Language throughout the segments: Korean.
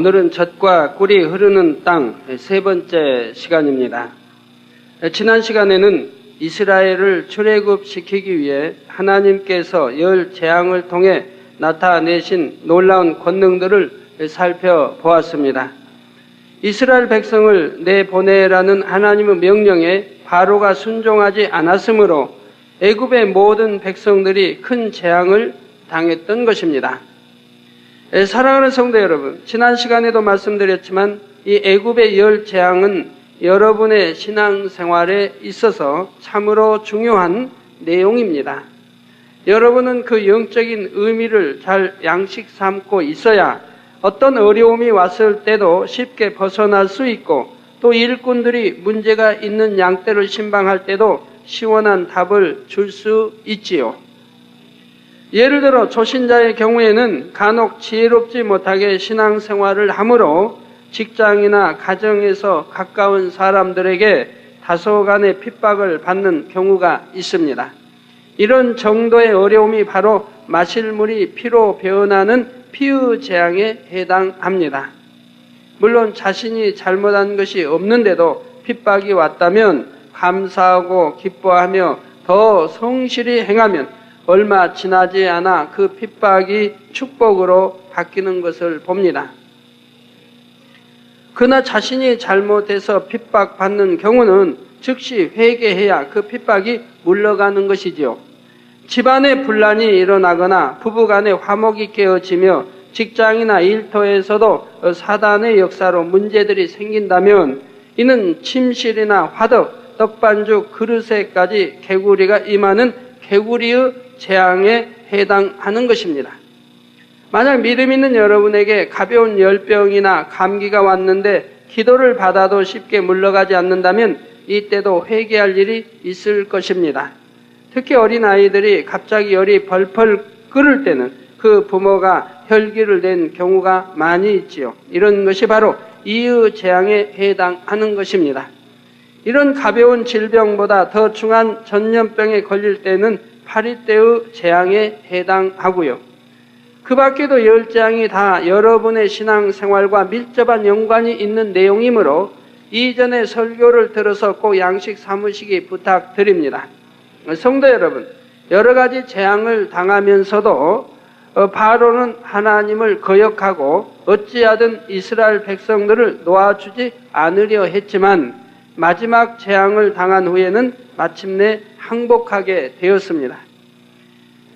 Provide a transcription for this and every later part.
오늘은 젖과 꿀이 흐르는 땅 세 번째 시간입니다. 지난 시간에는 이스라엘을 출애굽시키기 위해 하나님께서 열 재앙을 통해 나타내신 놀라운 권능들을 살펴보았습니다. 이스라엘 백성을 내보내라는 하나님의 명령에 바로가 순종하지 않았으므로 애굽의 모든 백성들이 큰 재앙을 당했던 것입니다. 사랑하는 성도 여러분, 지난 시간에도 말씀드렸지만 이 애굽의 열 재앙은 여러분의 신앙생활에 있어서 참으로 중요한 내용입니다. 여러분은 그 영적인 의미를 잘 양식 삼고 있어야 어떤 어려움이 왔을 때도 쉽게 벗어날 수 있고, 또 일꾼들이 문제가 있는 양떼를 신방할 때도 시원한 답을 줄 수 있지요. 예를 들어 초신자의 경우에는 간혹 지혜롭지 못하게 신앙생활을 하므로 직장이나 가정에서 가까운 사람들에게 다소간의 핍박을 받는 경우가 있습니다. 이런 정도의 어려움이 바로 마실 물이 피로 변하는 피의 재앙에 해당합니다. 물론 자신이 잘못한 것이 없는데도 핍박이 왔다면 감사하고 기뻐하며 더 성실히 행하면 얼마 지나지 않아 그 핍박이 축복으로 바뀌는 것을 봅니다. 그러나 자신이 잘못해서 핍박받는 경우는 즉시 회개해야 그 핍박이 물러가는 것이지요. 집안에 분란이 일어나거나 부부간에 화목이 깨어지며 직장이나 일터에서도 사단의 역사로 문제들이 생긴다면 이는 침실이나 화덕, 떡반죽, 그릇에까지 개구리가 임하는 개구리의 재앙에 해당하는 것입니다. 만약 믿음 있는 여러분에게 가벼운 열병이나 감기가 왔는데 기도를 받아도 쉽게 물러가지 않는다면 이때도 회개할 일이 있을 것입니다. 특히 어린아이들이 갑자기 열이 펄펄 끓을 때는 그 부모가 혈기를 낸 경우가 많이 있지요. 이런 것이 바로 이의 재앙에 해당하는 것입니다. 이런 가벼운 질병보다 더 중한 전염병에 걸릴 때는 파리떼의 재앙에 해당하고요. 그 밖에도 열 재앙이 다 여러분의 신앙생활과 밀접한 연관이 있는 내용이므로 이전에 설교를 들어서 꼭 양식 삼으시기 부탁드립니다. 성도 여러분, 여러 가지 재앙을 당하면서도 바로는 하나님을 거역하고 어찌하든 이스라엘 백성들을 놓아주지 않으려 했지만 마지막 재앙을 당한 후에는 마침내 항복하게 되었습니다.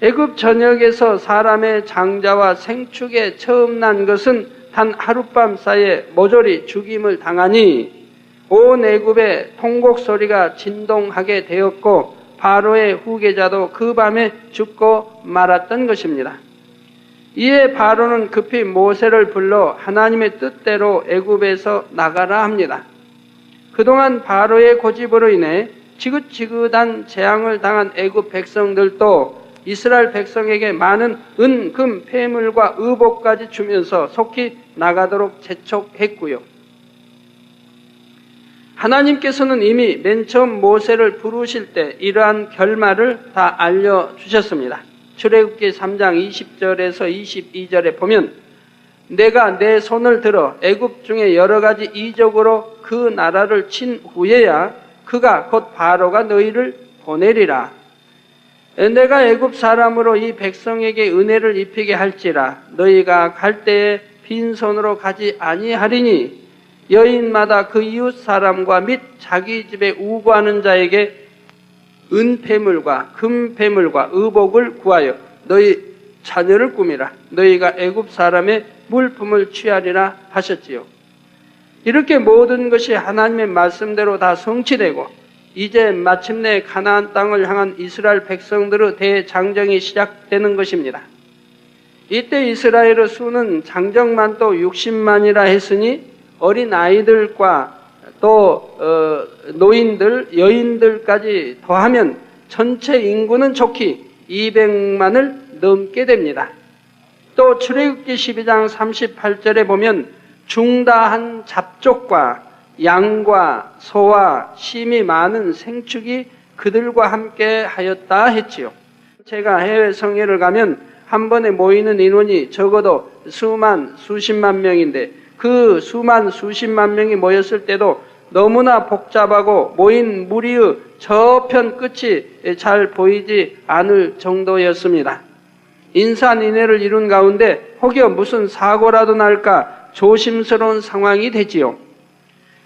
애굽 전역에서 사람의 장자와 생축에 처음 난 것은 단 하룻밤 사이에 모조리 죽임을 당하니 온 애굽의 통곡 소리가 진동하게 되었고 바로의 후계자도 그 밤에 죽고 말았던 것입니다. 이에 바로는 급히 모세를 불러 하나님의 뜻대로 애굽에서 나가라 합니다. 그동안 바로의 고집으로 인해 지긋지긋한 재앙을 당한 애굽 백성들도 이스라엘 백성에게 많은 은, 금, 폐물과 의복까지 주면서 속히 나가도록 재촉했고요. 하나님께서는 이미 맨 처음 모세를 부르실 때 이러한 결말을 다 알려주셨습니다. 출애굽기 3장 20절에서 22절에 보면 내가 내 손을 들어 애굽 중에 여러 가지 이적으로 그 나라를 친 후에야 그가 곧 바로가 너희를 보내리라. 내가 애굽 사람으로 이 백성에게 은혜를 입히게 할지라. 너희가 갈 때에 빈손으로 가지 아니하리니 여인마다 그 이웃 사람과 및 자기 집에 우고하는 자에게 은폐물과 금폐물과 의복을 구하여 너희 자녀를 꾸미라. 너희가 애굽 사람의 물품을 취하리라 하셨지요. 이렇게 모든 것이 하나님의 말씀대로 다 성취되고 이제 마침내 가나안 땅을 향한 이스라엘 백성들의 대장정이 시작되는 것입니다. 이때 이스라엘의 수는 장정만 또 60만이라 했으니 어린 아이들과 또 노인들, 여인들까지 더하면 전체 인구는 좋게 200만을 넘게 됩니다. 또 출애굽기 12장 38절에 보면 중다한 잡족과 양과 소와 심이 많은 생축이 그들과 함께 하였다 했지요. 제가 해외 성회를 가면 한 번에 모이는 인원이 적어도 수십만 명인데 그 수십만 명이 모였을 때도 너무나 복잡하고 모인 무리의 저편 끝이 잘 보이지 않을 정도였습니다. 인산인해를 이룬 가운데 혹여 무슨 사고라도 날까 조심스러운 상황이 되지요.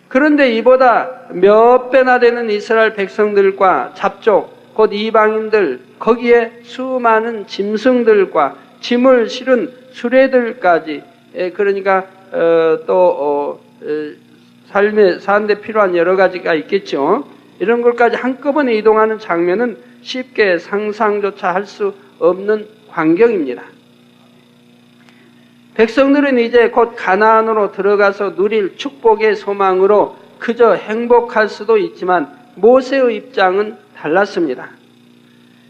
그런데 이보다 몇 배나 되는 이스라엘 백성들과 잡족, 곧 이방인들, 거기에 수많은 짐승들과 짐을 실은 수레들까지, 그러니까 삶에 사는데 필요한 여러 가지가 있겠죠. 이런 것까지 한꺼번에 이동하는 장면은 쉽게 상상조차 할 수 없는 광경입니다. 백성들은 이제 곧 가나안으로 들어가서 누릴 축복의 소망으로 그저 행복할 수도 있지만 모세의 입장은 달랐습니다.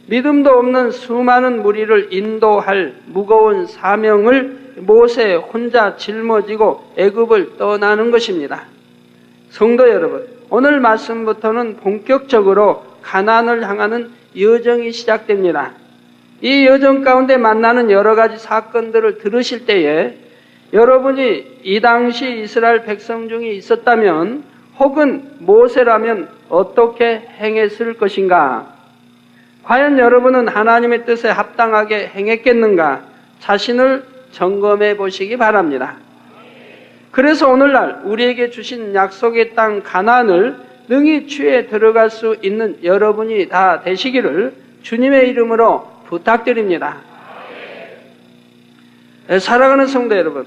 믿음도 없는 수많은 무리를 인도할 무거운 사명을 모세 혼자 짊어지고 애굽을 떠나는 것입니다. 성도 여러분, 오늘 말씀부터는 본격적으로 가나안을 향하는 여정이 시작됩니다. 이 여정 가운데 만나는 여러 가지 사건들을 들으실 때에 여러분이 이 당시 이스라엘 백성 중에 있었다면 혹은 모세라면 어떻게 행했을 것인가? 과연 여러분은 하나님의 뜻에 합당하게 행했겠는가? 자신을 점검해 보시기 바랍니다. 그래서 오늘날 우리에게 주신 약속의 땅 가나안을 능히 취해 들어갈 수 있는 여러분이 다 되시기를 주님의 이름으로 부탁드립니다. 사랑하는 성도 여러분,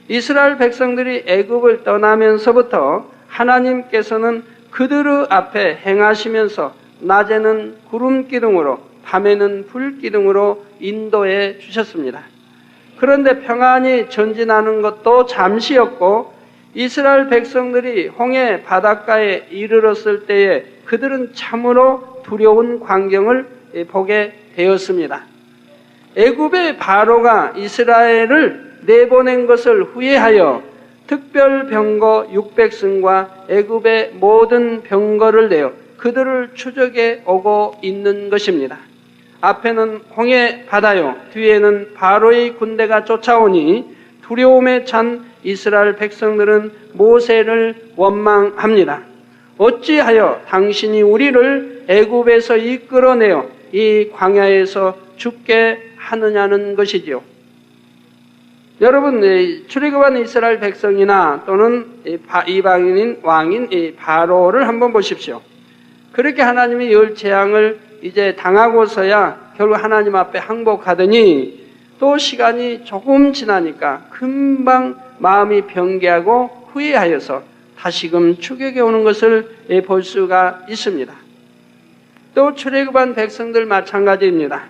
이스라엘 백성들이 애굽을 떠나면서부터 하나님께서는 그들의 앞에 행하시면서 낮에는 구름 기둥으로 밤에는 불 기둥으로 인도해 주셨습니다. 그런데 평안히 전진하는 것도 잠시였고 이스라엘 백성들이 홍해 바닷가에 이르렀을 때에 그들은 참으로 두려운 광경을 보게 되었습니다. 애굽의 바로가 이스라엘을 내보낸 것을 후회하여 특별 병거 600승과 애굽의 모든 병거를 내어 그들을 추적해 오고 있는 것입니다. 앞에는 홍해 바다요, 뒤에는 바로의 군대가 쫓아오니 두려움에 찬 이스라엘 백성들은 모세를 원망합니다. 어찌하여 당신이 우리를 애굽에서 이끌어내어 이 광야에서 죽게 하느냐는 것이지요. 여러분, 출애굽한 이스라엘 백성이나 또는 이방인인 왕인 바로를 한번 보십시오. 그렇게 하나님이 열 재앙을 이제 당하고서야 결국 하나님 앞에 항복하더니 또 시간이 조금 지나니까 금방 마음이 변개하고 후회하여서 다시금 추격해 오는 것을 볼 수가 있습니다. 또 출애굽한 백성들 마찬가지입니다.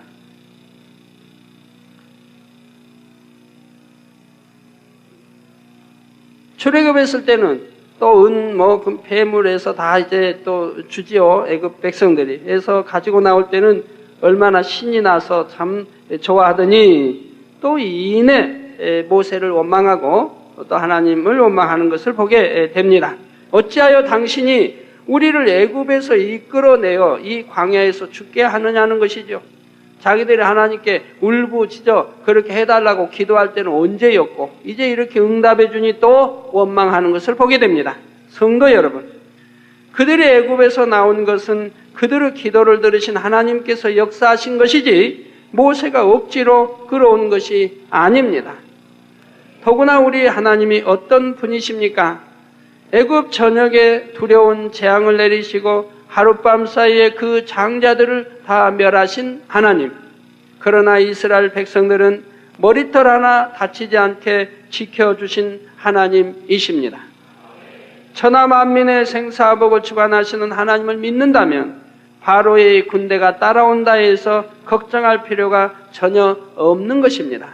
출애굽했을 때는 또 폐물에서 다 이제 또 주지요. 애굽 백성들이. 해서 가지고 나올 때는 얼마나 신이 나서 참 좋아하더니 또 이내 모세를 원망하고 또 하나님을 원망하는 것을 보게 됩니다. 어찌하여 당신이 우리를 애굽에서 이끌어내어 이 광야에서 죽게 하느냐는 것이죠. 자기들이 하나님께 울부짖어 그렇게 해달라고 기도할 때는 언제였고 이제 이렇게 응답해 주니 또 원망하는 것을 보게 됩니다. 성도 여러분, 그들이 애굽에서 나온 것은 그들의 기도를 들으신 하나님께서 역사하신 것이지 모세가 억지로 끌어온 것이 아닙니다. 더구나 우리 하나님이 어떤 분이십니까? 애굽 전역에 두려운 재앙을 내리시고 하룻밤 사이에 그 장자들을 다 멸하신 하나님. 그러나 이스라엘 백성들은 머리털 하나 다치지 않게 지켜주신 하나님이십니다. 천하 만민의 생사복을 주관하시는 하나님을 믿는다면 바로의 군대가 따라온다 해서 걱정할 필요가 전혀 없는 것입니다.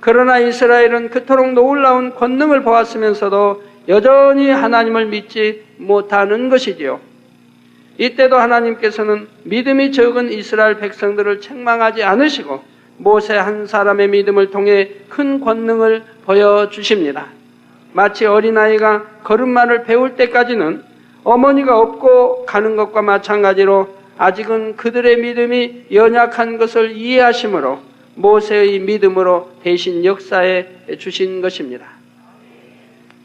그러나 이스라엘은 그토록 놀라운 권능을 보았으면서도 여전히 하나님을 믿지 못하는 것이지요. 이때도 하나님께서는 믿음이 적은 이스라엘 백성들을 책망하지 않으시고 모세 한 사람의 믿음을 통해 큰 권능을 보여주십니다. 마치 어린아이가 걸음마를 배울 때까지는 어머니가 업고 가는 것과 마찬가지로 아직은 그들의 믿음이 연약한 것을 이해하심으로 모세의 믿음으로 대신 역사해 주신 것입니다.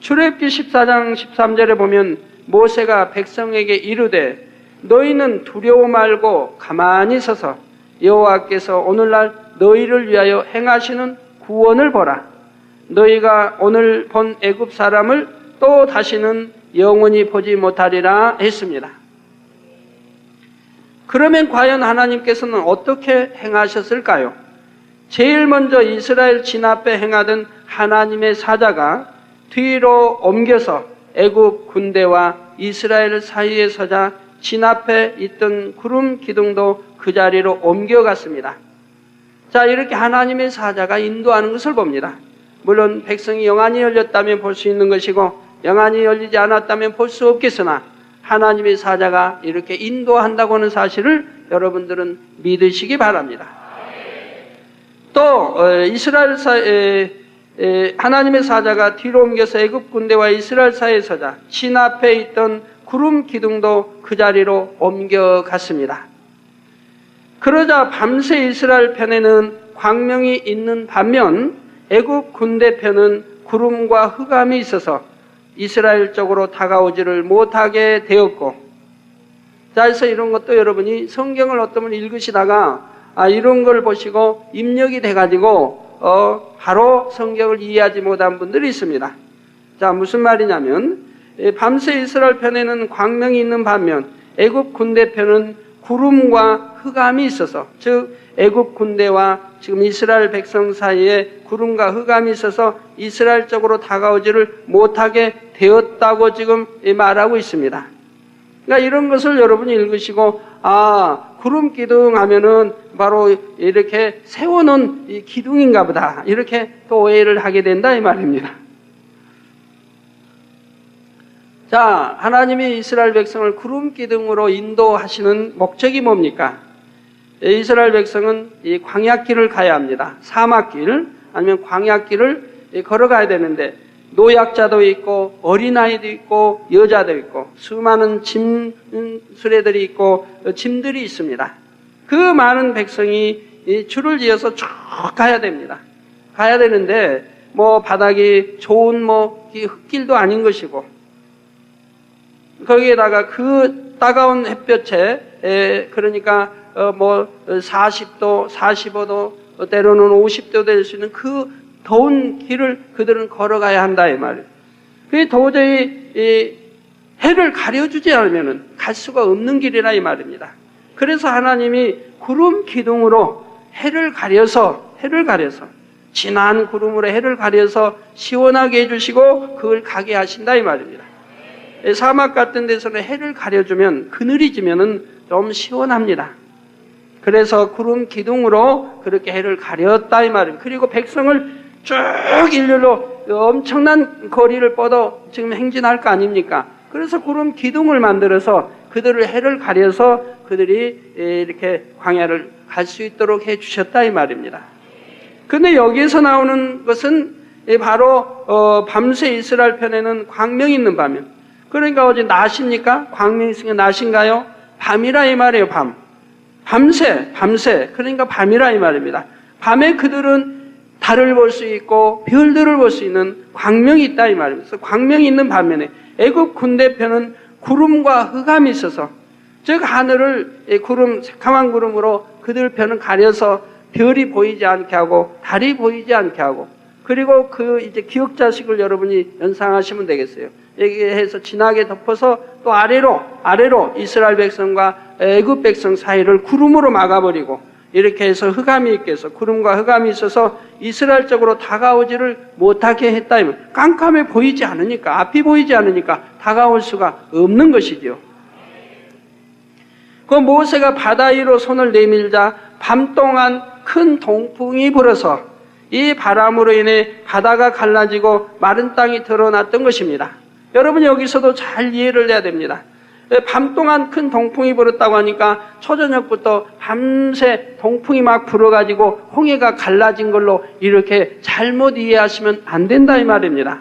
출애굽기 14장 13절에 보면 모세가 백성에게 이르되 너희는 두려워 말고 가만히 서서 여호와께서 오늘날 너희를 위하여 행하시는 구원을 보라. 너희가 오늘 본 애굽 사람을 또 다시는 영원히 보지 못하리라 했습니다. 그러면 과연 하나님께서는 어떻게 행하셨을까요? 제일 먼저 이스라엘 진압에 행하던 하나님의 사자가 뒤로 옮겨서 애굽 군대와 이스라엘 사이에 서자 진앞에 있던 구름 기둥도 그 자리로 옮겨갔습니다. 자, 이렇게 하나님의 사자가 인도하는 것을 봅니다. 물론 백성이 영안이 열렸다면 볼 수 있는 것이고 영안이 열리지 않았다면 볼 수 없겠으나 하나님의 사자가 이렇게 인도한다고 하는 사실을 여러분들은 믿으시기 바랍니다. 또 이스라엘 하나님의 사자가 뒤로 옮겨서 애굽 군대와 이스라엘 사이에 서자 진앞에 있던 구름 기둥도 그 자리로 옮겨갔습니다. 그러자 밤새 이스라엘 편에는 광명이 있는 반면 애굽 군대 편은 구름과 흑암이 있어서 이스라엘 쪽으로 다가오지를 못하게 되었고, 자, 그래서 이런 것도 여러분이 성경을 어떤 분 읽으시다가 이런 걸 보시고 입력이 돼가지고 바로 성경을 이해하지 못한 분들이 있습니다. 자, 무슨 말이냐면 밤새 이스라엘 편에는 광명이 있는 반면 애굽 군대 편은 구름과 흑암이 있어서, 즉 애굽 군대와 지금 이스라엘 백성 사이에 구름과 흑암이 있어서 이스라엘 쪽으로 다가오지를 못하게 되었다고 지금 말하고 있습니다. 그러니까 이런 것을 여러분이 읽으시고 구름 기둥 하면은 바로 이렇게 세워놓은 이 기둥인가 보다 이렇게 또 오해를 하게 된다 이 말입니다. 자, 하나님이 이스라엘 백성을 구름 기둥으로 인도하시는 목적이 뭡니까? 이스라엘 백성은 이 광야길을 가야 합니다. 사막길 아니면 광야길을 걸어가야 되는데 노약자도 있고 어린아이도 있고 여자도 있고 수많은 수레들이 있고 짐들이 있습니다. 그 많은 백성이 줄을 지어서 쭉 가야 됩니다. 가야 되는데 뭐 바닥이 좋은 흙길도 아닌 것이고 거기에다가 그 따가운 햇볕에 그러니까 40도, 45도 때로는 50도 될 수 있는 그 더운 길을 그들은 걸어가야 한다 이 말이에요. 그게 도저히 해를 가려주지 않으면 갈 수가 없는 길이라 이 말입니다. 그래서 하나님이 구름 기둥으로 해를 가려서 진한 구름으로 해를 가려서 시원하게 해주시고 그걸 가게 하신다 이 말입니다. 사막 같은 데서는 해를 가려주면 그늘이 지면은 좀 시원합니다. 그래서 구름 기둥으로 그렇게 해를 가렸다 이 말입니다. 그리고 백성을 쭉 일렬로 엄청난 거리를 뻗어 지금 행진할 거 아닙니까? 그래서 구름 기둥을 만들어서 그들을 해를 가려서 그들이 이렇게 광야를 갈 수 있도록 해 주셨다 이 말입니다. 근데 여기에서 나오는 것은 바로 밤새 이스라엘 편에는 광명이 있는 밤이에요. 그러니까 어제 낮입니까? 광명이 있으니까 낮인가요? 밤이라 이 말이에요. 밤새 그러니까 밤이라 이 말입니다. 밤에 그들은 달을 볼 수 있고 별들을 볼 수 있는 광명이 있다 이 말입니다. 그래서 광명이 있는 반면에 애굽 군대편은 구름과 흑암이 있어서, 즉 하늘을 새카만 구름으로 그들 편은 가려서 별이 보이지 않게 하고 달이 보이지 않게 하고, 그리고 이제 기억자식을 여러분이 연상하시면 되겠어요. 여기에서 진하게 덮어서 또 아래로 이스라엘 백성과 애굽 백성 사이를 구름으로 막아버리고 이렇게 해서 흑암이 있게 해서 구름과 흑암이 있어서 이스라엘 쪽으로 다가오지를 못하게 했다. 깜깜해 보이지 않으니까, 앞이 보이지 않으니까 다가올 수가 없는 것이죠. 그 모세가 바다 위로 손을 내밀자 밤 동안 큰 동풍이 불어서 이 바람으로 인해 바다가 갈라지고 마른 땅이 드러났던 것입니다. 여러분 여기서도 잘 이해를 해야 됩니다. 밤 동안 큰 동풍이 불었다고 하니까 초저녁부터 밤새 동풍이 막 불어가지고 홍해가 갈라진 걸로 이렇게 잘못 이해하시면 안 된다 이 말입니다.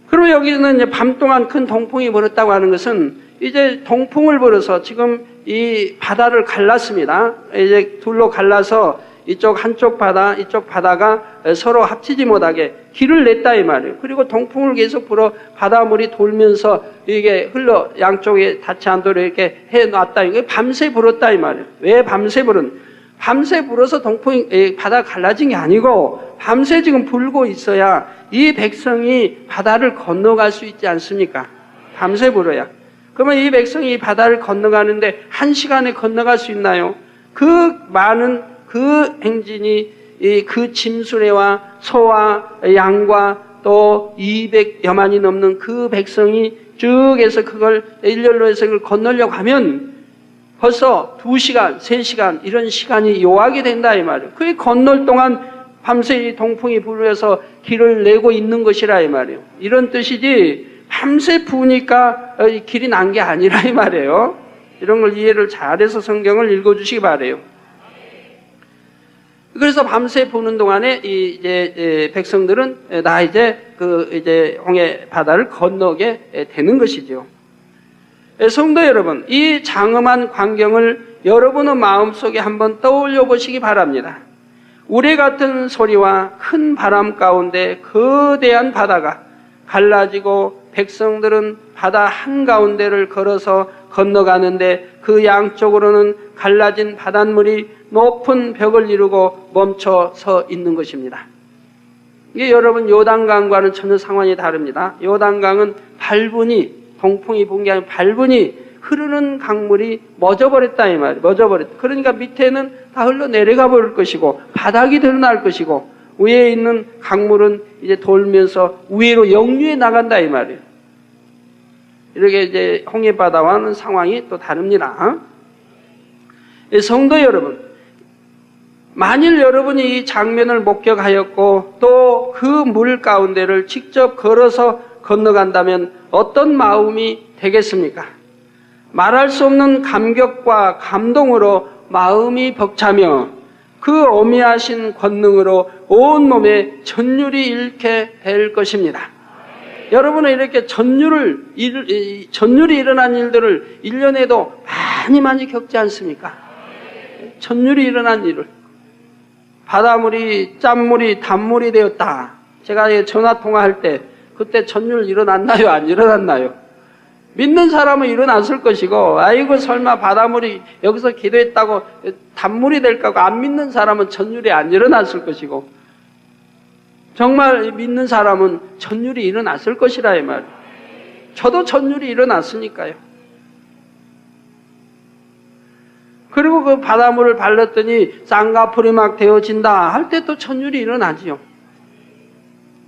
그리고 여기서는 이제 밤 동안 큰 동풍이 불었다고 하는 것은 이제 동풍을 불어서 지금 이 바다를 갈랐습니다. 이제 둘로 갈라서 이쪽 한쪽 바다, 이쪽 바다가 서로 합치지 못하게 길을 냈다 이 말이에요. 그리고 동풍을 계속 불어 바닷물이 돌면서 이게 흘러 양쪽에 닿지 않도록 이렇게 해놨다. 이게 밤새 불었다 이 말이에요. 왜 밤새 불은? 밤새 불어서 동풍이 바다가 갈라진 게 아니고 밤새 지금 불고 있어야 이 백성이 바다를 건너갈 수 있지 않습니까? 밤새 불어야. 그러면 이 백성이 바다를 건너가는데 1시간에 건너갈 수 있나요? 그 많은 그 행진이 그 짐수레와 소와 양과 또 200여만이 넘는 그 백성이 쭉 해서 그걸 일렬로 해서 그걸 건너려고 하면 벌써 2시간, 3시간 이런 시간이 요하게 된다 이 말이에요. 그게 건널 동안 밤새 이 동풍이 불어서 길을 내고 있는 것이라 이 말이에요. 이런 뜻이지 밤새 부으니까 길이 난 게 아니라 이 말이에요. 이런 걸 이해를 잘해서 성경을 읽어주시기 바래요. 그래서 밤새 부는 동안에 이제 백성들은 다 이제 홍해 바다를 건너게 되는 것이죠. 성도 여러분, 이 장엄한 광경을 여러분의 마음속에 한번 떠올려 보시기 바랍니다. 우레 같은 소리와 큰 바람 가운데 거대한 바다가 갈라지고 백성들은 바다 한가운데를 걸어서 건너가는데 그 양쪽으로는 갈라진 바닷물이 높은 벽을 이루고 멈춰 서 있는 것입니다. 이게 여러분 요단강과는 전혀 상황이 다릅니다. 요단강은 발분이 동풍이 분 게 아니라 발분이 흐르는 강물이 멎어버렸다 이 말이에요. 멎어버렸다. 그러니까 밑에는 다 흘러 내려가 버릴 것이고 바닥이 드러날 것이고 위에 있는 강물은 이제 돌면서 위로 역류해 나간다 이 말이에요. 이렇게 이제 홍해바다와는 상황이 또 다릅니다. 성도 여러분, 만일 여러분이 이 장면을 목격하였고 또 그 물 가운데를 직접 걸어서 건너간다면 어떤 마음이 되겠습니까? 말할 수 없는 감격과 감동으로 마음이 벅차며 그 어미하신 권능으로 온몸에 전율이 잃게 될 것입니다. 여러분은 이렇게 전율이 일어난 일들을 1년에도 많이 겪지 않습니까? 전율이 일어난 일을. 바닷물이 짠물이 단물이 되었다. 제가 전화통화할 때 그때 전율 일어났나요? 안 일어났나요? 믿는 사람은 일어났을 것이고 아이고 설마 바닷물이 여기서 기도했다고 단물이 될까 하고 안 믿는 사람은 전율이 안 일어났을 것이고 정말 믿는 사람은 전율이 일어났을 것이라 이 말이에요. 저도 전율이 일어났으니까요. 그리고 그 바닷물을 발랐더니 쌍꺼풀이 막 되어진다 할 때 또 전율이 일어나지요.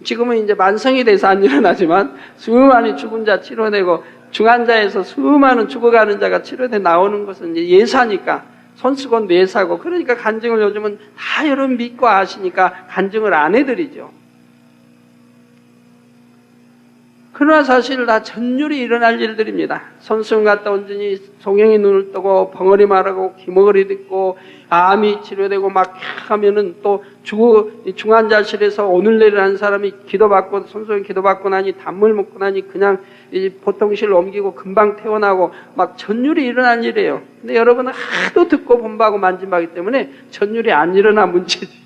지금은 이제 만성이 돼서 안 일어나지만 수많은 죽은 자 치료되고 중환자에서 수많은 죽어가는 자가 치료돼 나오는 것은 이제 예사니까 손수건 예사고 그러니까 간증을 요즘은 다 여러분 믿고 아시니까 간증을 안 해드리죠. 그러나 사실 다 전율이 일어날 일들입니다. 손수건 갔다 온전히 송영이 눈을 뜨고 벙어리 말하고 기머거리 듣고 암이 치료되고 막 하면은 또 중환자실에서 오늘 내일 하는 사람이 기도받고 손수건 기도받고 나니 단물 먹고 나니 그냥 보통실로 옮기고 금방 퇴원하고 막 전율이 일어난 일이에요. 근데 여러분은 하도 듣고 본바고 만진 바기 때문에 전율이 안 일어난 문제지.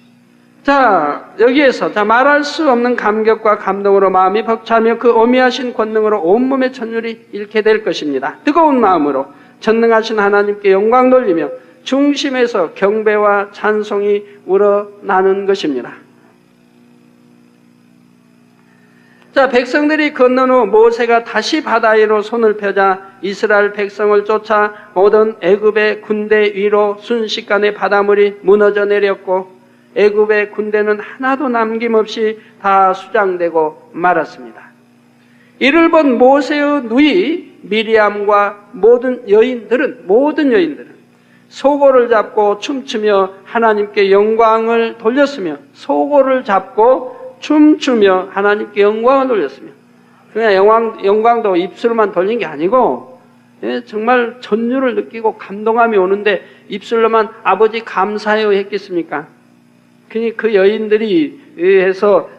자, 여기에서 말할 수 없는 감격과 감동으로 마음이 벅차며 그 어미하신 권능으로 온몸의 전율이 잃게 될 것입니다. 뜨거운 마음으로 전능하신 하나님께 영광 돌리며 중심에서 경배와 찬송이 우러나는 것입니다. 자, 백성들이 건넌 후 모세가 다시 바다 위로 손을 펴자 이스라엘 백성을 쫓아 오던 애굽의 군대 위로 순식간에 바닷물이 무너져 내렸고 애굽의 군대는 하나도 남김없이 다 수장되고 말았습니다. 이를 본 모세의 누이 미리암과 모든 여인들은 소고를 잡고 춤추며 하나님께 영광을 돌렸으며 소고를 잡고 춤추며 하나님께 영광을 돌렸으며 그냥 영광도 입술만 돌린 게 아니고 정말 전율을 느끼고 감동함이 오는데 입술로만 아버지 감사해요 했겠습니까? 그 여인들이 해서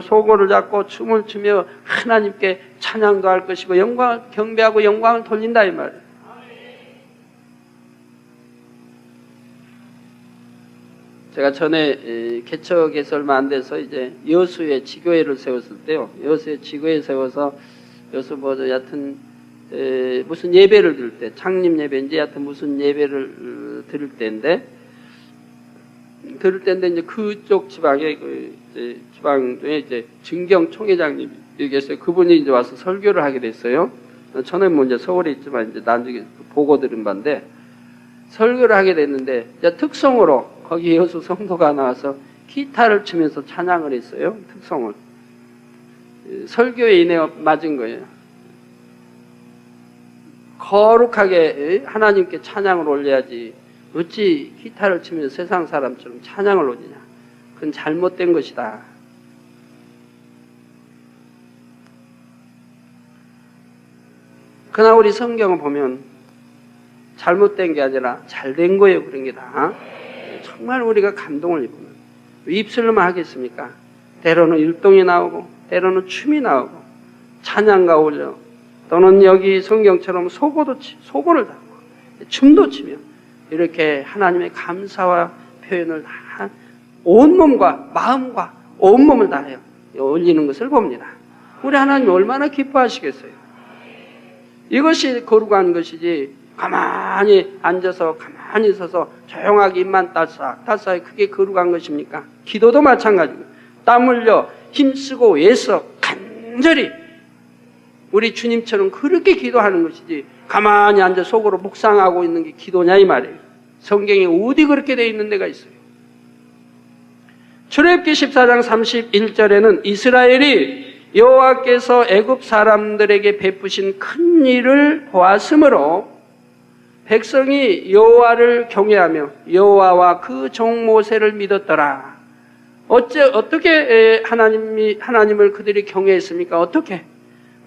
소고를 잡고 춤을 추며 하나님께 찬양도 할 것이고 영광을 경배하고 영광을 돌린다 이 말이에요. 제가 전에 개척에서 얼마 안 돼서 이제 여수에 지교회를 세웠을 때요. 여수에 지교회 세워서 여수 뭐 여하튼 무슨 예배를 드릴 때 창립 예배인지 여하튼 무슨 예배를 드릴 때인데 이제 그쪽 지방에 지방 중에 이제 증경 총회장님이 계세요. 그분이 이제 와서 설교를 하게 됐어요. 저는 뭐 이제 서울에 있지만 이제 나중에 보고 들은 바인데 설교를 하게 됐는데 이제 특성으로 거기 여수 성도가 나와서 기타를 치면서 찬양을 했어요. 특성을 설교에 인해 맞은 거예요. 거룩하게 하나님께 찬양을 올려야지 어찌 기타를 치면서 세상 사람처럼 찬양을 올리냐. 그건 잘못된 것이다. 그러나 우리 성경을 보면 잘못된 게 아니라 잘된 거예요. 그런 게 다. 정말 우리가 감동을 입으면 입술로만 하겠습니까? 때로는 율동이 나오고 때로는 춤이 나오고 찬양가 올려 또는 여기 성경처럼 소고를 하고 춤도 치며 이렇게 하나님의 감사와 표현을 다 온몸과 마음과 온몸을 다해요. 올리는 것을 봅니다. 우리 하나님이 얼마나 기뻐하시겠어요. 이것이 거룩한 것이지 가만히 앉아서 가만히 서서 조용하게 입만 따싹따싹 그게 거룩한 것입니까? 기도도 마찬가지고 땀 흘려 힘쓰고 애써 간절히 우리 주님처럼 그렇게 기도하는 것이지 가만히 앉아 속으로 묵상하고 있는 게 기도냐 이 말이에요. 성경에 어디 그렇게 되어 있는 데가 있어요. 출애굽기 14장 31절에는 이스라엘이 여호와께서 애굽 사람들에게 베푸신 큰 일을 보았으므로 백성이 여호와를 경외하며 여호와와 그 종 모세를 믿었더라. 어떻게 하나님을 그들이 경외했습니까? 어떻게?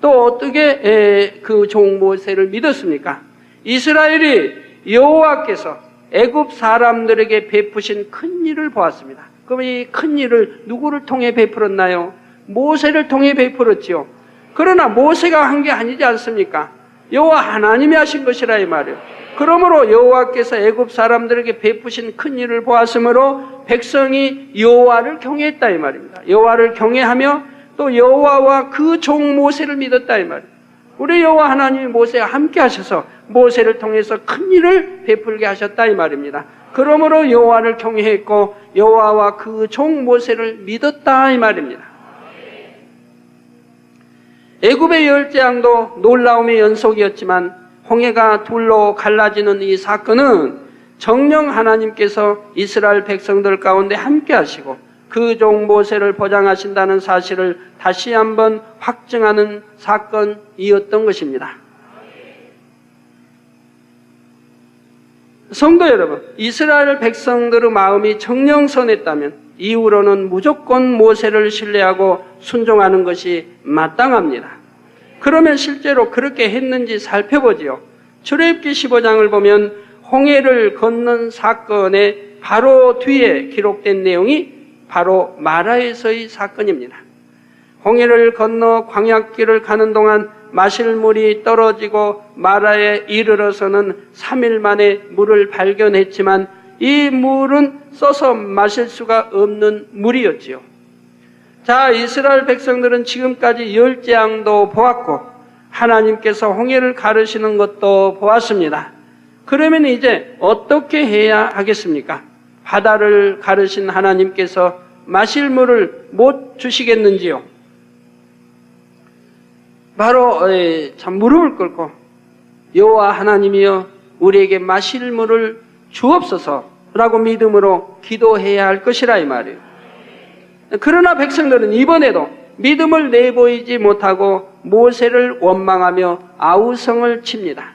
또 어떻게 그 종 모세를 믿었습니까? 이스라엘이 여호와께서 애굽 사람들에게 베푸신 큰 일을 보았습니다. 그럼 이 큰 일을 누구를 통해 베풀었나요? 모세를 통해 베풀었지요. 그러나 모세가 한 게 아니지 않습니까? 여호와 하나님이 하신 것이라 이 말이에요. 그러므로 여호와께서 애굽 사람들에게 베푸신 큰 일을 보았으므로 백성이 여호와를 경외했다 이 말입니다. 여호와를 경외하며 또 여호와와 그 종 모세를 믿었다 이 말이에요. 우리 여호와 하나님이 모세와 함께 하셔서 모세를 통해서 큰 일을 베풀게 하셨다 이 말입니다. 그러므로 여호와를 경외했고 여호와와 그 종 모세를 믿었다 이 말입니다. 애굽의 열 재앙도 놀라움의 연속이었지만 홍해가 둘로 갈라지는 이 사건은 정녕 하나님께서 이스라엘 백성들 가운데 함께 하시고 그 종 모세를 보장하신다는 사실을 다시 한번 확증하는 사건이었던 것입니다. 성도 여러분, 이스라엘 백성들의 마음이 정녕 선했다면 이후로는 무조건 모세를 신뢰하고 순종하는 것이 마땅합니다. 그러면 실제로 그렇게 했는지 살펴보지요. 출애굽기 15장을 보면 홍해를 건넌 사건의 바로 뒤에 기록된 내용이 바로 마라에서의 사건입니다. 홍해를 건너 광야길을 가는 동안 마실 물이 떨어지고 마라에 이르러서는 3일 만에 물을 발견했지만 이 물은 써서 마실 수가 없는 물이었지요. 자, 이스라엘 백성들은 지금까지 열 재앙도 보았고 하나님께서 홍해를 가르시는 것도 보았습니다. 그러면 이제 어떻게 해야 하겠습니까? 바다를 가르신 하나님께서 마실 물을 못 주시겠는지요? 바로 참 무릎을 꿇고 여호와 하나님이여 우리에게 마실 물을 주옵소서라고 믿음으로 기도해야 할 것이라 이 말이에요. 그러나 백성들은 이번에도 믿음을 내보이지 못하고 모세를 원망하며 아우성을 칩니다.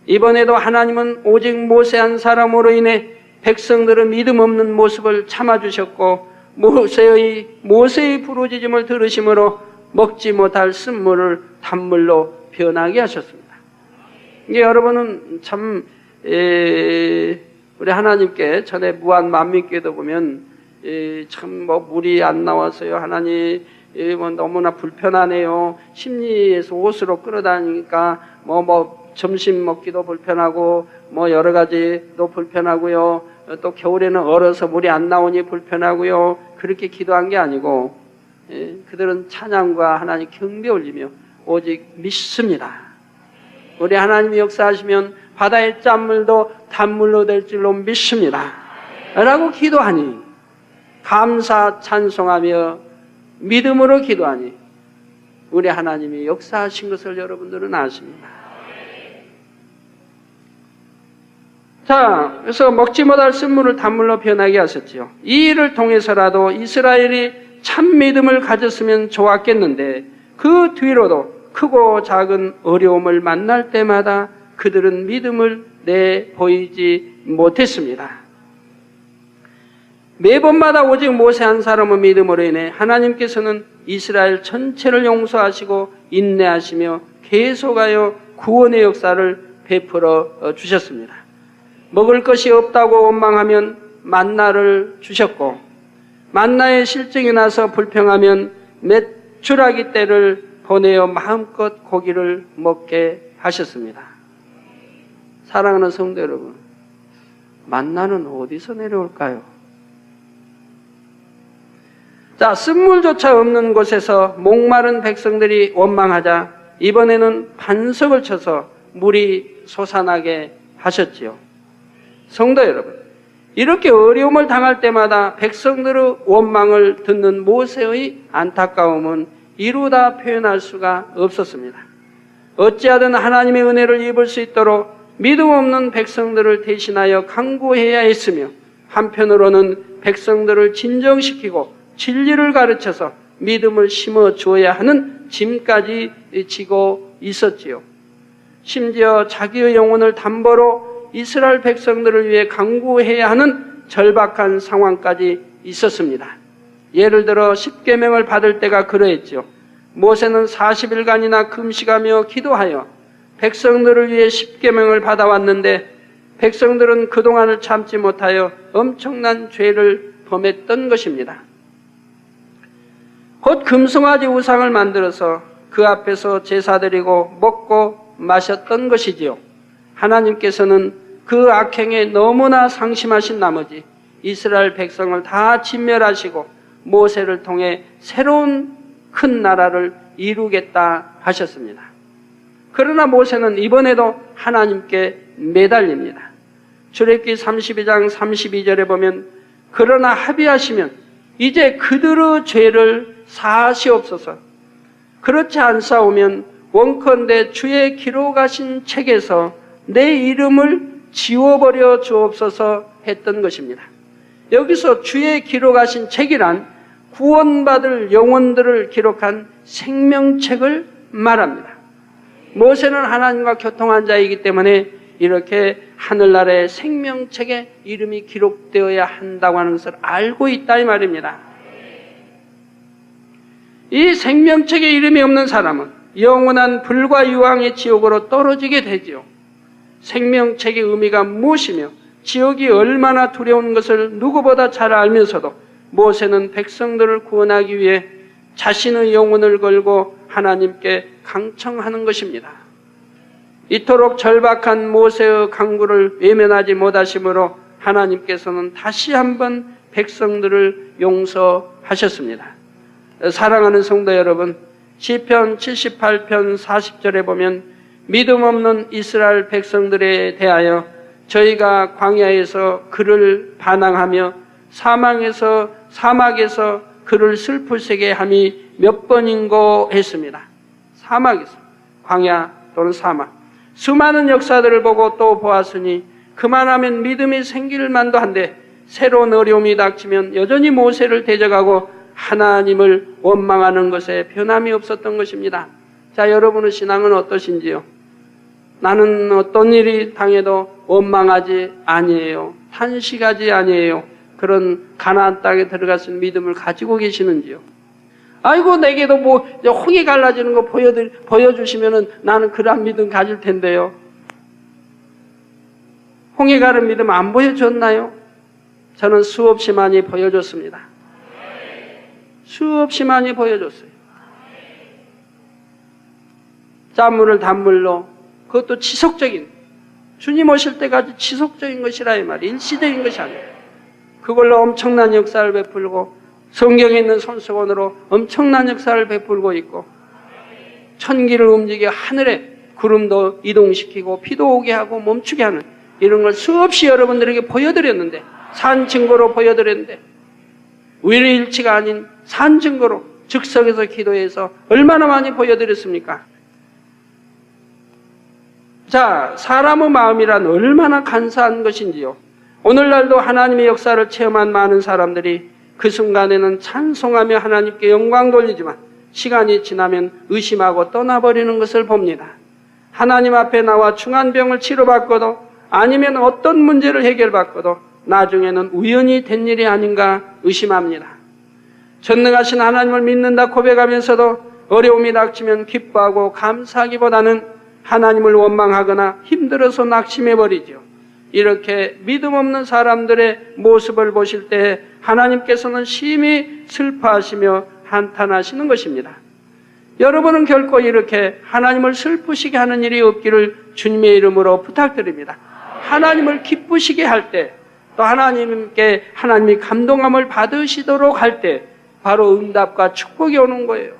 이번에도 하나님은 오직 모세 한 사람으로 인해 백성들의 믿음 없는 모습을 참아주셨고 모세의 부르짖음을 들으심으로 먹지 못할 쓴물을 단물로 변하게 하셨습니다. 이게 여러분은 참 우리 하나님께 전에 무한 만민교회도 보면 참 물이 안 나와서요 하나님 너무나 불편하네요. 심리에서 옷으로 끌어다니니까 점심 먹기도 불편하고 여러 가지도 불편하고요. 또 겨울에는 얼어서 물이 안 나오니 불편하고요. 그렇게 기도한 게 아니고 그들은 찬양과 하나님 경배 올리며 오직 믿습니다. 우리 하나님이 역사하시면 바다의 짠물도 단물로 될 줄로 믿습니다. 라고 기도하니, 감사 찬송하며 믿음으로 기도하니 우리 하나님이 역사하신 것을 여러분들은 아십니다. 자, 그래서 먹지 못할 쓴물을 단물로 변하게 하셨지요. 이 일을 통해서라도 이스라엘이 참 믿음을 가졌으면 좋았겠는데, 그 뒤로도 크고 작은 어려움을 만날 때마다 그들은 믿음을 내보이지 못했습니다. 매번마다 오직 모세 한 사람의 믿음으로 인해 하나님께서는 이스라엘 전체를 용서하시고 인내하시며 계속하여 구원의 역사를 베풀어 주셨습니다. 먹을 것이 없다고 원망하면 만나를 주셨고, 만나에 실증이 나서 불평하면 메추라기 떼를 보내어 마음껏 고기를 먹게 하셨습니다. 사랑하는 성도 여러분, 만나는 어디서 내려올까요? 자, 쓴물조차 없는 곳에서 목마른 백성들이 원망하자 이번에는 반석을 쳐서 물이 솟아나게 하셨지요. 성도 여러분, 이렇게 어려움을 당할 때마다 백성들의 원망을 듣는 모세의 안타까움은 이루다 표현할 수가 없었습니다. 어찌하든 하나님의 은혜를 입을 수 있도록 믿음 없는 백성들을 대신하여 강구해야 했으며, 한편으로는 백성들을 진정시키고 진리를 가르쳐서 믿음을 심어 주어야 하는 짐까지 지고 있었지요. 심지어 자기의 영혼을 담보로 이스라엘 백성들을 위해 강구해야 하는 절박한 상황까지 있었습니다. 예를 들어 십계명을 받을 때가 그러했죠. 모세는 40일간이나 금식하며 기도하여 백성들을 위해 십계명을 받아왔는데, 백성들은 그동안을 참지 못하여 엄청난 죄를 범했던 것입니다. 곧 금송아지 우상을 만들어서 그 앞에서 제사드리고 먹고 마셨던 것이지요. 하나님께서는 그 악행에 너무나 상심하신 나머지 이스라엘 백성을 다 진멸하시고 모세를 통해 새로운 큰 나라를 이루겠다 하셨습니다. 그러나 모세는 이번에도 하나님께 매달립니다. 출애굽기 32장 32절에 보면, 그러나 합의하시면 이제 그들의 죄를 사하시옵소서. 그렇지 않사오면 원컨대 주의 기록하신 책에서 내 이름을 지워버려 주옵소서 했던 것입니다. 여기서 주의 기록하신 책이란 구원받을 영혼들을 기록한 생명책을 말합니다. 모세는 하나님과 교통한 자이기 때문에 이렇게 하늘나라의 생명책에 이름이 기록되어야 한다고 하는 것을 알고 있다 이 말입니다. 이 생명책에 이름이 없는 사람은 영원한 불과 유황의 지옥으로 떨어지게 되지요. 생명책의 의미가 무엇이며 지옥이 얼마나 두려운 것을 누구보다 잘 알면서도 모세는 백성들을 구원하기 위해 자신의 영혼을 걸고 하나님께 강청하는 것입니다. 이토록 절박한 모세의 강구를 외면하지 못하심으로 하나님께서는 다시 한번 백성들을 용서하셨습니다. 사랑하는 성도 여러분, 시편 78편 40절에 보면 믿음 없는 이스라엘 백성들에 대하여 저희가 광야에서 그를 반항하며 사막에서 그를 슬프세게 함이 몇 번인고 했습니다. 사막에서, 광야 또는 사막, 수많은 역사들을 보고 또 보았으니 그만하면 믿음이 생길 만도 한데 새로운 어려움이 닥치면 여전히 모세를 대적하고 하나님을 원망하는 것에 변함이 없었던 것입니다. 자, 여러분의 신앙은 어떠신지요? 나는 어떤 일이 당해도 원망하지 아니에요, 탄식하지 아니에요, 그런 가나안 땅에 들어갔을 믿음을 가지고 계시는지요? 아이고, 내게도 뭐 홍이 갈라지는 거 보여주시면은 나는 그런 믿음 가질 텐데요. 홍이 가른 믿음 안 보여줬나요? 저는 수없이 많이 보여줬습니다. 수없이 많이 보여줬어요. 짠물을 단물로, 그것도 지속적인, 주님 오실 때까지 지속적인 것이라 이 말이 일시적인 것이 아니에요. 그걸로 엄청난 역사를 베풀고 성경에 있는 손수건으로 엄청난 역사를 베풀고 있고 천기를 움직여 하늘에 구름도 이동시키고 비도 오게 하고 멈추게 하는 이런 걸 수없이 여러분들에게 보여드렸는데 산 증거로 보여드렸는데 위례일치가 아닌 산 증거로 즉석에서 기도해서 얼마나 많이 보여드렸습니까? 자, 사람의 마음이란 얼마나 간사한 것인지요. 오늘날도 하나님의 역사를 체험한 많은 사람들이 그 순간에는 찬송하며 하나님께 영광 돌리지만 시간이 지나면 의심하고 떠나버리는 것을 봅니다. 하나님 앞에 나와 중한병을 치료받고도 아니면 어떤 문제를 해결받고도 나중에는 우연히 된 일이 아닌가 의심합니다. 전능하신 하나님을 믿는다 고백하면서도 어려움이 닥치면 기뻐하고 감사하기보다는 하나님을 원망하거나 힘들어서 낙심해버리죠. 이렇게 믿음 없는 사람들의 모습을 보실 때 하나님께서는 심히 슬퍼하시며 한탄하시는 것입니다. 여러분은 결코 이렇게 하나님을 슬프시게 하는 일이 없기를 주님의 이름으로 부탁드립니다. 하나님을 기쁘시게 할 때, 또 하나님이 감동함을 받으시도록 할 때 바로 응답과 축복이 오는 거예요.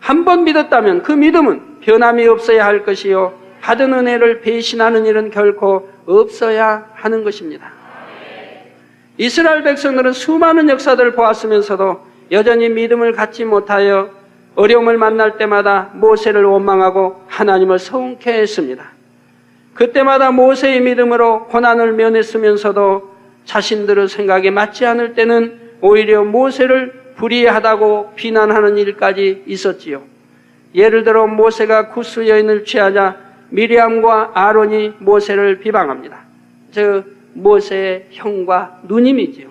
한 번 믿었다면 그 믿음은 변함이 없어야 할 것이요 받은 은혜를 배신하는 일은 결코 없어야 하는 것입니다. 이스라엘 백성들은 수많은 역사들을 보았으면서도 여전히 믿음을 갖지 못하여 어려움을 만날 때마다 모세를 원망하고 하나님을 서운케 했습니다. 그때마다 모세의 믿음으로 고난을 면했으면서도 자신들의 생각에 맞지 않을 때는 오히려 모세를 불의하다고 비난하는 일까지 있었지요. 예를 들어 모세가 구스 여인을 취하자 미리암과 아론이 모세를 비방합니다. 즉 모세의 형과 누님이지요.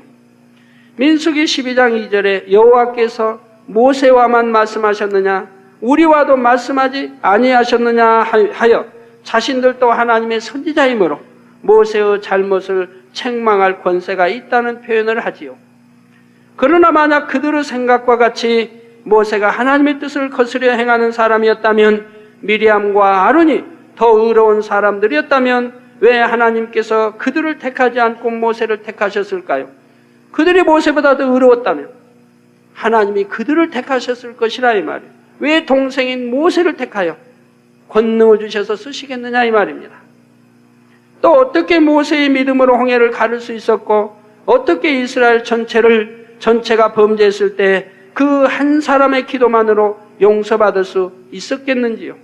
민수기 12장 2절에 여호와께서 모세와만 말씀하셨느냐 우리와도 말씀하지 아니하셨느냐 하여 자신들도 하나님의 선지자이므로 모세의 잘못을 책망할 권세가 있다는 표현을 하지요. 그러나 만약 그들의 생각과 같이 모세가 하나님의 뜻을 거스려 행하는 사람이었다면 미리암과 아론이 더 의로운 사람들이었다면 왜 하나님께서 그들을 택하지 않고 모세를 택하셨을까요? 그들이 모세보다 더 의로웠다면 하나님이 그들을 택하셨을 것이라 이 말이에요. 왜 동생인 모세를 택하여 권능을 주셔서 쓰시겠느냐 이 말입니다. 또 어떻게 모세의 믿음으로 홍해를 가를 수 있었고 어떻게 이스라엘 전체가 범죄했을 때 그 한 사람의 기도만으로 용서받을 수 있었겠는지요?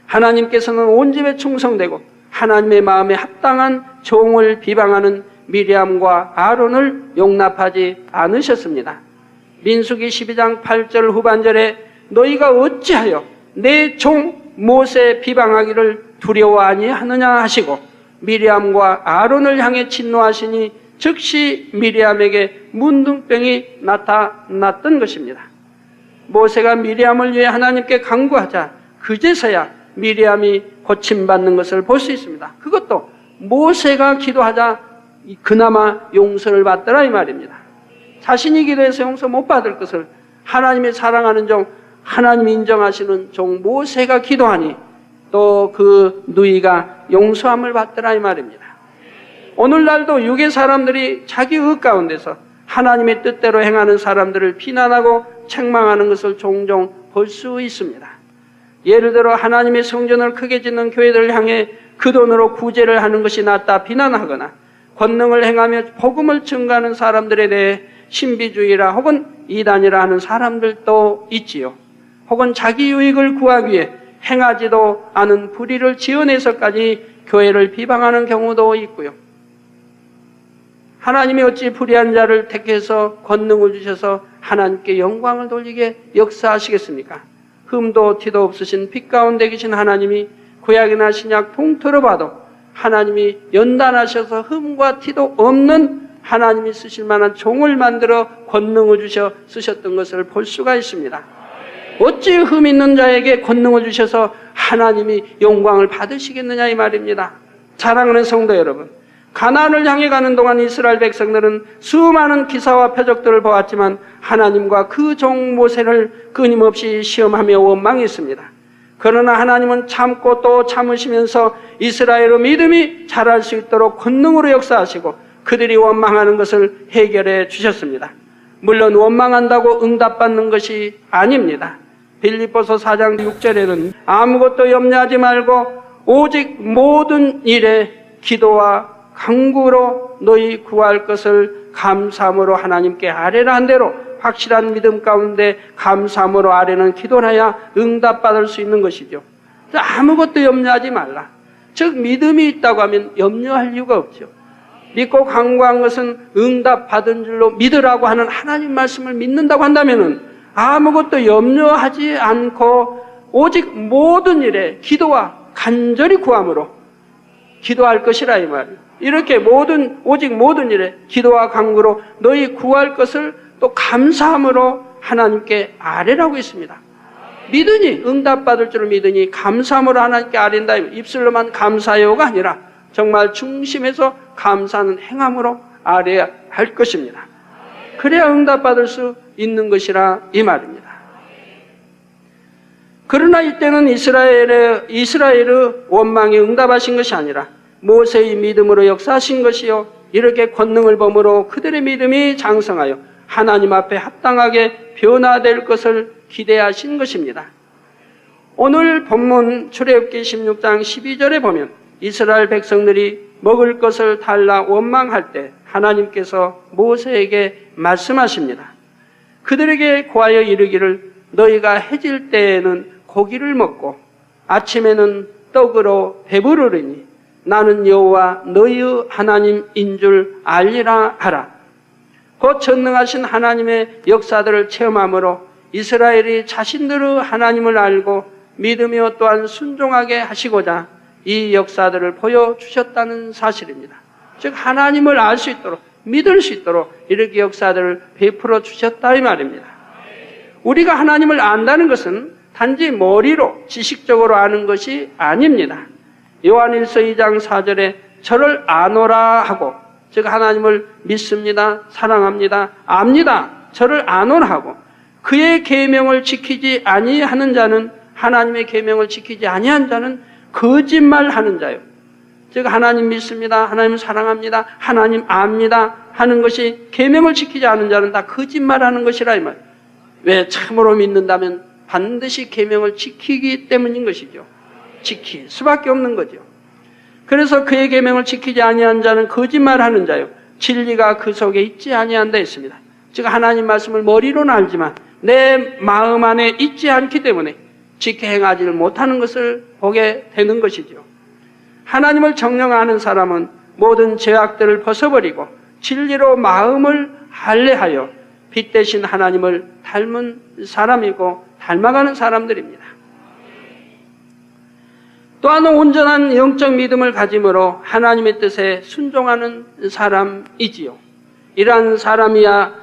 하나님께서는 온 집에 충성되고 하나님의 마음에 합당한 종을 비방하는 미리암과 아론을 용납하지 않으셨습니다. 민수기 12장 8절 후반절에 너희가 어찌하여 내 종 모세 비방하기를 두려워 아니하느냐 하시고 미리암과 아론을 향해 진노하시니 즉시 미리암에게 문둥병이 나타났던 것입니다. 모세가 미리암을 위해 하나님께 간구하자 그제서야 미리암이 고침받는 것을 볼 수 있습니다. 그것도 모세가 기도하자 그나마 용서를 받더라 이 말입니다. 자신이 기도해서 용서 못 받을 것을 하나님의 사랑하는 종, 하나님이 인정하시는 종 모세가 기도하니 또 그 누이가 용서함을 받더라 이 말입니다. 오늘날도 육의 사람들이 자기 의 가운데서 하나님의 뜻대로 행하는 사람들을 비난하고 책망하는 것을 종종 볼 수 있습니다. 예를 들어 하나님의 성전을 크게 짓는 교회들을 향해 그 돈으로 구제를 하는 것이 낫다 비난하거나 권능을 행하며 복음을 증가하는 사람들에 대해 신비주의라 혹은 이단이라 하는 사람들도 있지요. 혹은 자기 유익을 구하기 위해 행하지도 않은 불의를 지어내서까지 교회를 비방하는 경우도 있고요. 하나님이 어찌 불의한 자를 택해서 권능을 주셔서 하나님께 영광을 돌리게 역사하시겠습니까? 흠도 티도 없으신 빛 가운데 계신 하나님이 구약이나 신약 통틀어 봐도 하나님이 연단하셔서 흠과 티도 없는 하나님이 쓰실 만한 종을 만들어 권능을 주셔 쓰셨던 것을 볼 수가 있습니다. 어찌 흠 있는 자에게 권능을 주셔서 하나님이 영광을 받으시겠느냐 이 말입니다. 사랑하는 성도 여러분, 가나안을 향해 가는 동안 이스라엘 백성들은 수많은 기사와 표적들을 보았지만 하나님과 그 종 모세를 끊임없이 시험하며 원망했습니다. 그러나 하나님은 참고 또 참으시면서 이스라엘의 믿음이 자랄 수 있도록 권능으로 역사하시고 그들이 원망하는 것을 해결해 주셨습니다. 물론 원망한다고 응답받는 것이 아닙니다. 빌립보서 4장 6절에는 아무것도 염려하지 말고 오직 모든 일에 기도와 간구로 너희 구할 것을 감사함으로 하나님께 아뢰라 한 대로 확실한 믿음 가운데 감사함으로 아뢰는 기도를 해야 응답받을 수 있는 것이죠. 아무것도 염려하지 말라. 즉 믿음이 있다고 하면 염려할 이유가 없죠. 믿고 간구한 것은 응답받은 줄로 믿으라고 하는 하나님 말씀을 믿는다고 한다면 아무것도 염려하지 않고 오직 모든 일에 기도와 간절히 구함으로 기도할 것이라 이 말이에요. 이렇게 오직 모든 일에 기도와 간구로 너희 구할 것을 또 감사함으로 하나님께 아뢰라고 했습니다. 믿으니 응답받을 줄 믿으니 감사함으로 하나님께 아뢰는다. 입술로만 감사해요가 아니라 정말 중심에서 감사하는 행함으로 아뢰야 할 것입니다. 그래야 응답받을 수 있는 것이라 이 말입니다. 그러나 이때는 이스라엘의 원망에 응답하신 것이 아니라 모세의 믿음으로 역사하신 것이요 이렇게 권능을 범으로 그들의 믿음이 장성하여 하나님 앞에 합당하게 변화될 것을 기대하신 것입니다. 오늘 본문 출애굽기 16장 12절에 보면 이스라엘 백성들이 먹을 것을 달라 원망할 때 하나님께서 모세에게 말씀하십니다. 그들에게 고하여 이르기를 너희가 해질 때에는 고기를 먹고 아침에는 떡으로 배부르리니 나는 여호와 너희의 하나님인 줄 알리라 하라. 곧 전능하신 하나님의 역사들을 체험함으로 이스라엘이 자신들의 하나님을 알고 믿으며 또한 순종하게 하시고자 이 역사들을 보여주셨다는 사실입니다. 즉 하나님을 알 수 있도록 믿을 수 있도록 이렇게 역사들을 베풀어 주셨다 이 말입니다. 우리가 하나님을 안다는 것은 단지 머리로 지식적으로 아는 것이 아닙니다. 요한일서 2장 4절에 저를 아노라 하고 즉 하나님을 믿습니다. 사랑합니다. 압니다. 저를 아노라 하고 그의 계명을 지키지 아니하는 자는 하나님의 계명을 지키지 아니한 자는 거짓말하는 자요. 즉 하나님 믿습니다. 하나님 사랑합니다. 하나님 압니다. 하는 것이 계명을 지키지 않은 자는 다 거짓말하는 것이라 이 말. 왜 참으로 믿는다면 반드시 계명을 지키기 때문인 것이죠. 지킬 수밖에 없는 거죠. 그래서 그의 계명을 지키지 아니한 자는 거짓말하는 자요. 진리가 그 속에 있지 아니한다 했습니다. 즉 하나님 말씀을 머리로는 알지만 내 마음 안에 있지 않기 때문에 지켜 행하지를 못하는 것을 보게 되는 것이죠. 하나님을 정녕 아는 사람은 모든 죄악들을 벗어버리고 진리로 마음을 할례하여 빛 대신 하나님을 닮은 사람이고 닮아가는 사람들입니다. 또한 온전한 영적 믿음을 가짐으로 하나님의 뜻에 순종하는 사람이지요. 이런 사람이라야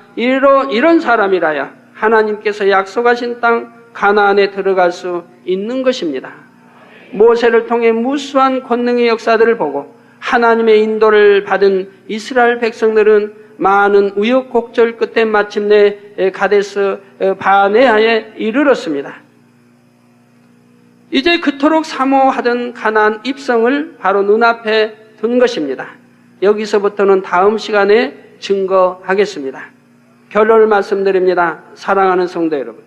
하나님께서 약속하신 땅 가나안에 들어갈 수 있는 것입니다. 모세를 통해 무수한 권능의 역사들을 보고 하나님의 인도를 받은 이스라엘 백성들은 많은 우여곡절 끝에 마침내 가데스 바네아에 이르렀습니다. 이제 그토록 사모하던 가나안 입성을 바로 눈앞에 둔 것입니다. 여기서부터는 다음 시간에 증거하겠습니다. 결론을 말씀드립니다. 사랑하는 성도 여러분,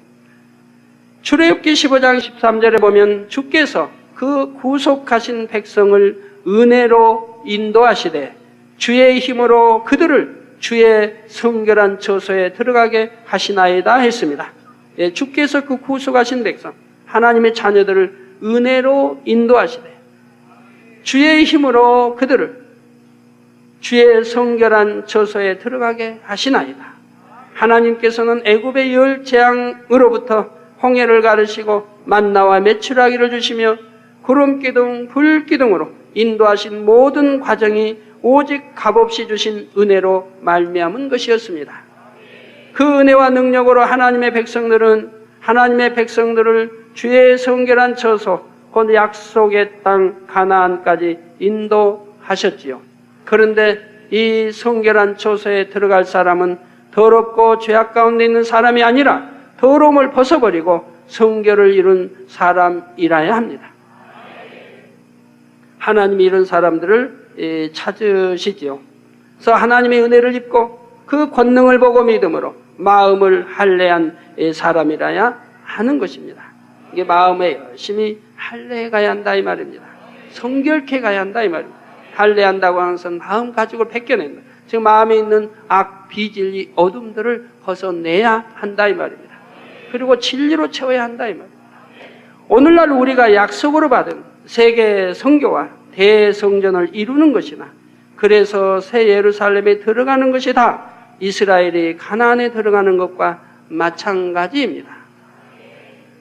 출애굽기 15장 13절에 보면 주께서 그 구속하신 백성을 은혜로 인도하시되 주의 힘으로 그들을 주의 성결한 처소에 들어가게 하시나이다 했습니다. 주께서 그 구속하신 백성 하나님의 자녀들을 은혜로 인도하시되 주의 힘으로 그들을 주의 성결한 처소에 들어가게 하시나이다. 하나님께서는 애굽의 열 재앙으로부터 홍해를 가르시고 만나와 메추라기를 주시며 구름기둥 불기둥으로 인도하신 모든 과정이 오직 값없이 주신 은혜로 말미암은 것이었습니다. 그 은혜와 능력으로 하나님의 백성들을 주의 성결한 처소 곧 약속의 땅 가나안까지 인도하셨지요. 그런데 이 성결한 처소에 들어갈 사람은 더럽고 죄악 가운데 있는 사람이 아니라 더러움을 벗어버리고 성결을 이룬 사람이라야 합니다. 하나님이 이런 사람들을 찾으시지요. 그래서 하나님의 은혜를 입고 그 권능을 보고 믿음으로 마음을 할례한 사람이라야 하는 것입니다. 이게 마음에 열심히 할례해 가야 한다 이 말입니다. 성결케 가야 한다 이 말입니다. 할례한다고 하는 것은 마음 가죽을 벗겨낸다. 즉 마음에 있는 악, 비진리, 어둠들을 벗어내야 한다 이 말입니다. 그리고 진리로 채워야 한다 이 말입니다. 오늘날 우리가 약속으로 받은 세계 선교와 대성전을 이루는 것이나 그래서 새 예루살렘에 들어가는 것이 다 이스라엘이 가나안에 들어가는 것과 마찬가지입니다.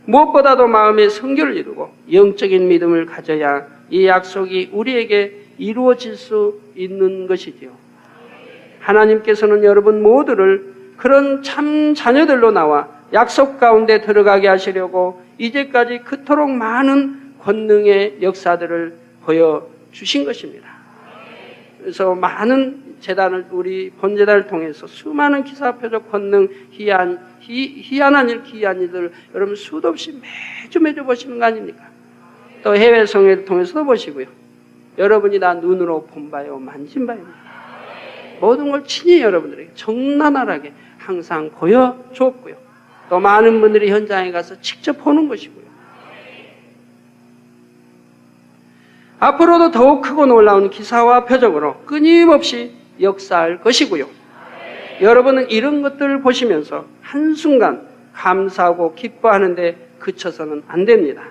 무엇보다도 마음의 성결을 이루고 영적인 믿음을 가져야 이 약속이 우리에게 이루어질 수 있는 것이지요. 하나님께서는 여러분 모두를 그런 참 자녀들로 나와 약속 가운데 들어가게 하시려고 이제까지 그토록 많은 권능의 역사들을 보여주신 것입니다. 그래서 많은 재단을 우리 본재단을 통해서 수많은 기사 표적 권능 희한한 일 기이한 일들 여러분 수도 없이 매주 보시는 거 아닙니까? 또 해외 성회를 통해서도 보시고요. 여러분이 다 눈으로 본 바요 만진 바입니다. 모든 걸 친히 여러분들에게 적나라하게 항상 보여주었고요. 또 많은 분들이 현장에 가서 직접 보는 것이고요. 앞으로도 더욱 크고 놀라운 기사와 표적으로 끊임없이 역사할 것이고요. 여러분은 이런 것들을 보시면서 한순간 감사하고 기뻐하는데 그쳐서는 안 됩니다.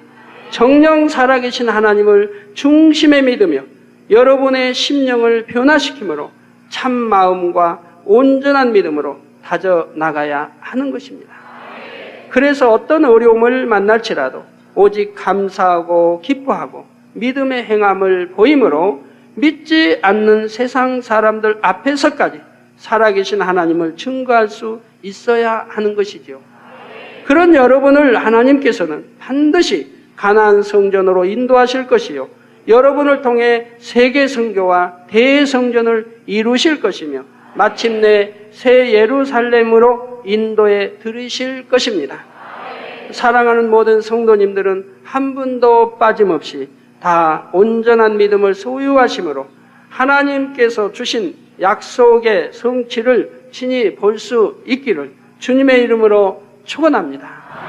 정녕 살아계신 하나님을 중심에 믿으며 여러분의 심령을 변화시키므로 참 마음과 온전한 믿음으로 다져나가야 하는 것입니다. 그래서 어떤 어려움을 만날지라도 오직 감사하고 기뻐하고 믿음의 행함을 보임으로 믿지 않는 세상 사람들 앞에서까지 살아계신 하나님을 증거할 수 있어야 하는 것이지요. 그런 여러분을 하나님께서는 반드시 가나안 성전으로 인도하실 것이요 여러분을 통해 세계 선교와 대성전을 이루실 것이며 마침내 새 예루살렘으로 인도해 들이실 것입니다. 사랑하는 모든 성도님들은 한 분도 빠짐없이 다 온전한 믿음을 소유하심으로 하나님께서 주신 약속의 성취를 친히 볼 수 있기를 주님의 이름으로 축원합니다.